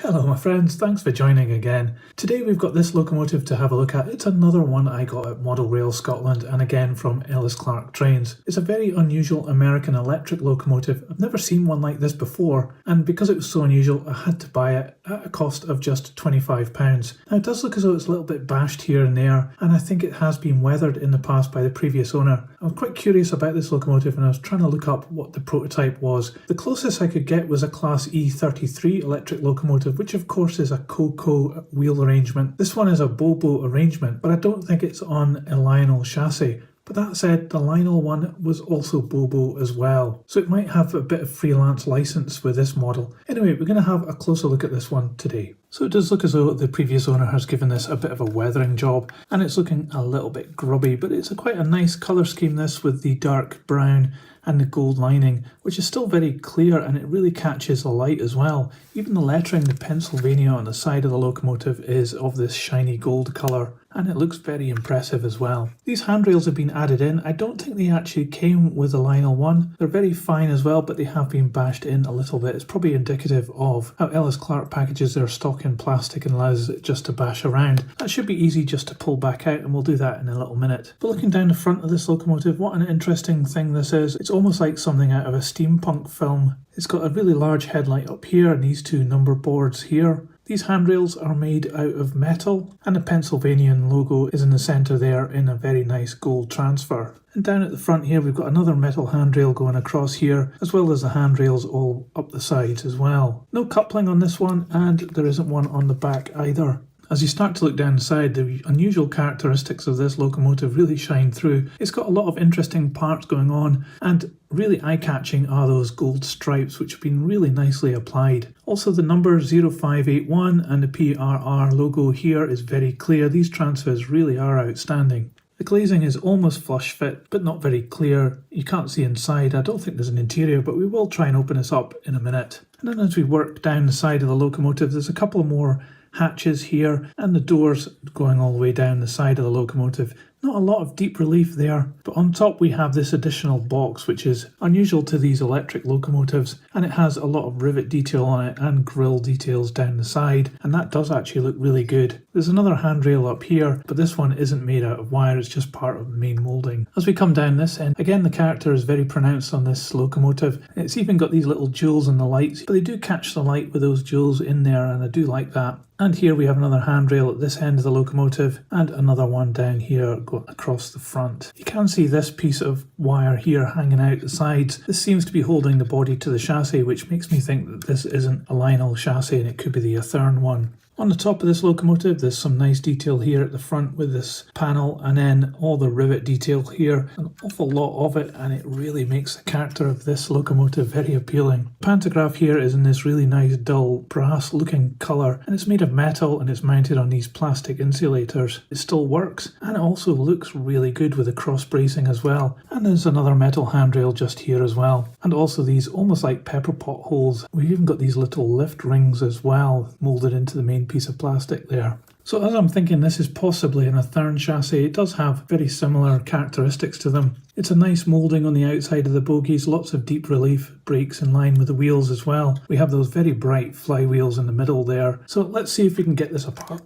Hello my friends, thanks for joining again. Today we've got this locomotive to have a look at. It's another one I got at Model Rail Scotland and again from Ellis Clark Trains. It's a very unusual American electric locomotive. I've never seen one like this before, and because it was so unusual I had to buy it at a cost of just £25. Now it does look as though it's a little bit bashed here and there, and I think it has been weathered in the past by the previous owner. I was quite curious about this locomotive and I was trying to look up what the prototype was. The closest I could get was a Class E33 electric locomotive, which of course is a Coco wheel arrangement. This one is a Bobo arrangement, but I don't think it's on a Lionel chassis. But that said, the Lionel one was also Bobo as well, so it might have a bit of freelance license with this model. Anyway, we're going to have a closer look at this one today. So it does look as though the previous owner has given this a bit of a weathering job, and it's looking a little bit grubby, but it's quite a nice colour scheme this, with the dark brown and the gold lining, which is still very clear and it really catches the light as well. Even the lettering, the Pennsylvania on the side of the locomotive, is of this shiny gold colour, and it looks very impressive as well. These handrails have been added in. I don't think they actually came with the Lionel one. They're very fine as well, but they have been bashed in a little bit. It's probably indicative of how Ellis Clark packages their stock in plastic and allows it just to bash around. That should be easy just to pull back out, and we'll do that in a little minute. But looking down the front of this locomotive, what an interesting thing this is. It's almost like something out of a steampunk film. It's got a really large headlight up here and these two number boards here. These handrails are made out of metal, and the Pennsylvanian logo is in the centre there in a very nice gold transfer. And down at the front here we've got another metal handrail going across here, as well as the handrails all up the sides as well. No coupling on this one, and there isn't one on the back either. As you start to look down the side, the unusual characteristics of this locomotive really shine through. It's got a lot of interesting parts going on, and really eye-catching are those gold stripes, which have been really nicely applied. Also the number 0581 and the PRR logo here is very clear. These transfers really are outstanding. The glazing is almost flush fit, but not very clear. You can't see inside. I don't think there's an interior, but we will try and open this up in a minute. And then as we work down the side of the locomotive, there's a couple more hatches here and the doors going all the way down the side of the locomotive. Not a lot of deep relief there, but on top we have this additional box, which is unusual to these electric locomotives, and it has a lot of rivet detail on it and grille details down the side, and that does actually look really good. There's another handrail up here, but this one isn't made out of wire, it's just part of the main moulding. As we come down this end, again the character is very pronounced on this locomotive. It's even got these little jewels in the lights, but they do catch the light with those jewels in there, and I do like that. And here we have another handrail at this end of the locomotive and another one down here going across the front. You can see this piece of wire here hanging out the sides. This seems to be holding the body to the chassis, which makes me think that this isn't a Lionel chassis and it could be the Athearn one. On the top of this locomotive there's some nice detail here at the front with this panel, and then all the rivet detail here, an awful lot of it, and it really makes the character of this locomotive very appealing. The pantograph here is in this really nice dull brass looking colour, and it's made of metal and it's mounted on these plastic insulators. It still works, and it also looks really good with the cross bracing as well. And there's another metal handrail just here as well, and also these almost like pepper pot holes. We've even got these little lift rings as well moulded into the main piece of plastic there. So as I'm thinking this is possibly an Athearn chassis, it does have very similar characteristics to them. It's a nice moulding on the outside of the bogies, lots of deep relief breaks in line with the wheels as well. We have those very bright flywheels in the middle there. So let's see if we can get this apart.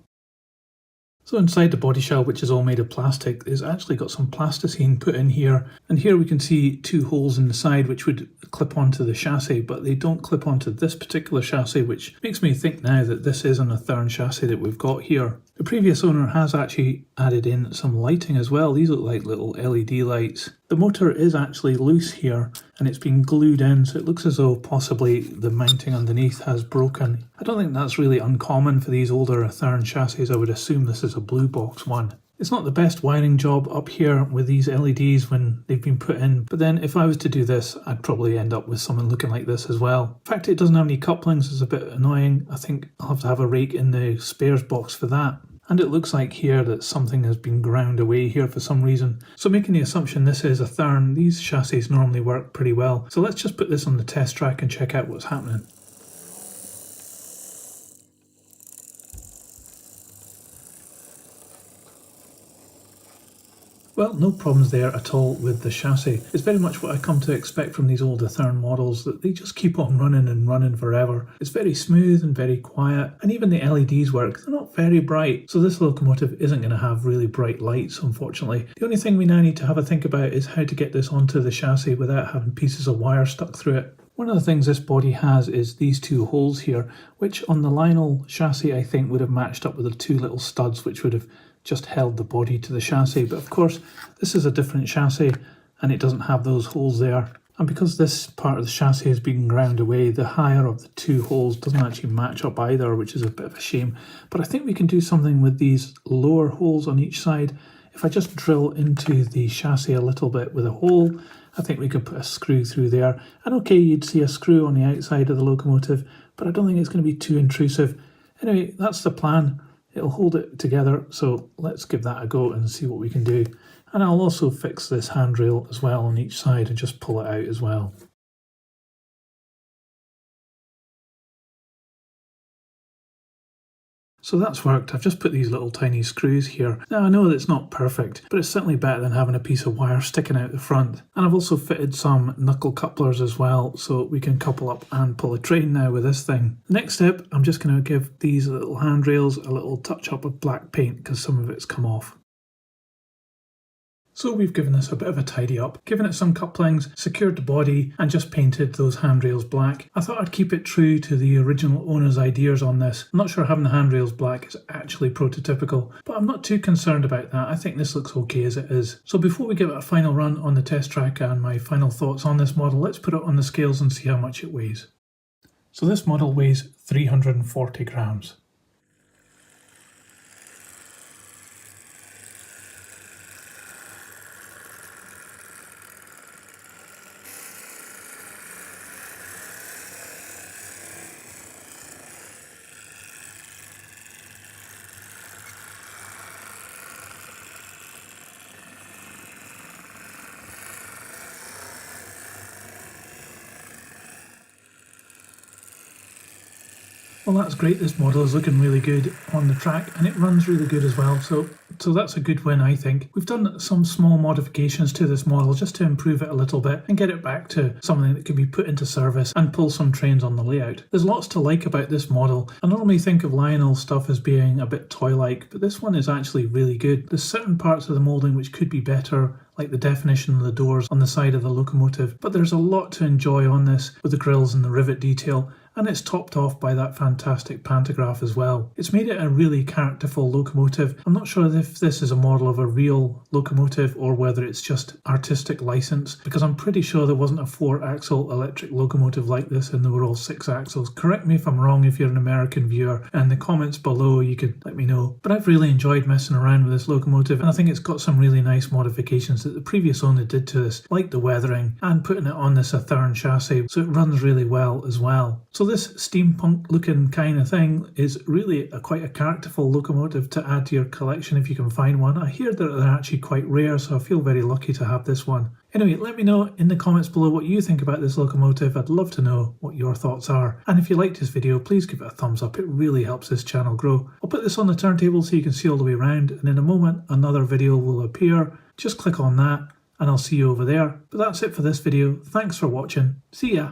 So inside the body shell, which is all made of plastic, is actually got some plasticine put in here, and here we can see two holes in the side which would clip onto the chassis, but they don't clip onto this particular chassis, which makes me think now that this is an Athearn chassis that we've got here. The previous owner has actually added in some lighting as well. These look like little LED lights. The motor is actually loose here and it's been glued in, so it looks as though possibly the mounting underneath has broken. I don't think that's really uncommon for these older Athearn chassis. I would assume this is a blue box one. It's not the best wiring job up here with these LEDs when they've been put in, but then if I was to do this, I'd probably end up with something looking like this as well. In fact, it doesn't have any couplings, it's a bit annoying. I think I'll have to have a rake in the spares box for that. And it looks like here that something has been ground away here for some reason. So making the assumption this is Athearn, these chassis normally work pretty well. So let's just put this on the test track and check out what's happening. Well, no problems there at all with the chassis. It's very much what I come to expect from these old Athearn models, that they just keep on running and running forever. It's very smooth and very quiet, and even the LEDs work. They're not very bright, so this locomotive isn't going to have really bright lights, unfortunately. The only thing we now need to have a think about is how to get this onto the chassis without having pieces of wire stuck through it. One of the things this body has is these two holes here, which on the Lionel chassis I think would have matched up with the two little studs which would have just held the body to the chassis. But of course this is a different chassis and it doesn't have those holes there. And because this part of the chassis has been ground away, the higher of the two holes doesn't actually match up either, which is a bit of a shame. But I think we can do something with these lower holes on each side. If I just drill into the chassis a little bit with a hole, I think we could put a screw through there. And okay, you'd see a screw on the outside of the locomotive, but I don't think it's going to be too intrusive. Anyway, that's the plan. It'll hold it together, so let's give that a go and see what we can do. And I'll also fix this handrail as well on each side and just pull it out as well. So that's worked. I've just put these little tiny screws here. Now I know that it's not perfect, but it's certainly better than having a piece of wire sticking out the front. And I've also fitted some knuckle couplers as well, so we can couple up and pull a train now with this thing. Next step, I'm just going to give these little handrails a little touch up of black paint because some of it's come off. So we've given this a bit of a tidy up, given it some couplings, secured the body and just painted those handrails black. I thought I'd keep it true to the original owner's ideas on this. I'm not sure having the handrails black is actually prototypical, but I'm not too concerned about that. I think this looks okay as it is. So before we give it a final run on the test track and my final thoughts on this model, let's put it on the scales and see how much it weighs. So this model weighs 340 grams. Well, that's great. This model is looking really good on the track and it runs really good as well. So that's a good win, I think. We've done some small modifications to this model just to improve it a little bit and get it back to something that can be put into service and pull some trains on the layout. There's lots to like about this model. I normally think of Lionel stuff as being a bit toy-like, but this one is actually really good. There's certain parts of the moulding which could be better, like the definition of the doors on the side of the locomotive, but there's a lot to enjoy on this with the grills and the rivet detail. And it's topped off by that fantastic pantograph as well. It's made it a really characterful locomotive. I'm not sure if this is a model of a real locomotive or whether it's just artistic license, because I'm pretty sure there wasn't a 4-axle electric locomotive like this and they were all 6 axles. Correct me if I'm wrong if you're an American viewer, and in the comments below you could let me know. But I've really enjoyed messing around with this locomotive and I think it's got some really nice modifications that the previous owner did to this, like the weathering and putting it on this Athearn chassis, so it runs really well as well. So this steampunk looking kind of thing is really quite a characterful locomotive to add to your collection if you can find one. I hear that they're actually quite rare, so I feel very lucky to have this one. Anyway, let me know in the comments below what you think about this locomotive. I'd love to know what your thoughts are. And if you liked this video, please give it a thumbs up. It really helps this channel grow. I'll put this on the turntable so you can see all the way around, and in a moment another video will appear. Just click on that and I'll see you over there. But that's it for this video. Thanks for watching. See ya!